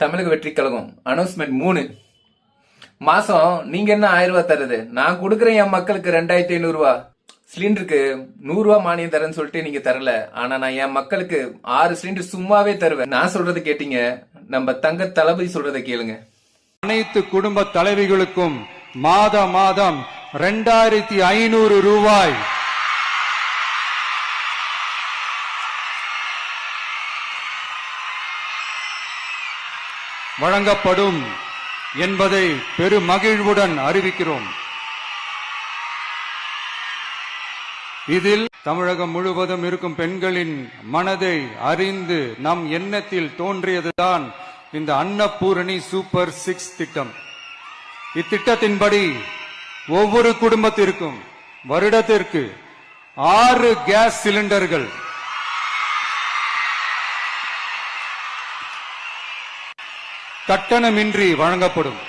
தமிழக வெற்றி கழகம் அனௌன்ஸ்மெண்ட் 3 மாசம் நீங்க என்ன 1000 ரூபாய் தருது, நான் கொடுக்குறேன் என் மக்களுக்கு 2500 ரூபாய். சிலிண்டருக்கு 100 ரூபாய் மானியம் தரேன்னு சொல்லிட்டு நீங்க தரல. ஆனா நான் என் மக்களுக்கு 6 சிலிண்டர் சும்மாவே தருவேன். நான் சொல்றது கேட்டீங்க, நம்ம தங்க தளபதி சொல்றதை கேளுங்க. அனைத்து குடும்ப தலைவிகளுக்கும் மாதம் 2500 ரூபாய் வழங்கப்படும் என்பதை பெருமகிழ்வுடன் அறிவிக்கிறோம். இதில் தமிழகம் முழுவதும் இருக்கும் பெண்களின் மனதை அறிந்து நம் எண்ணத்தில் தோன்றியதுதான் இந்த அன்னபூரணி சூப்பர் 6 திட்டம். இத்திட்டத்தின்படி ஒவ்வொரு குடும்பத்திற்கும் வருடத்திற்கு 6 கேஸ் சிலிண்டர்கள் கட்டணமின்றி வழங்கப்படும்.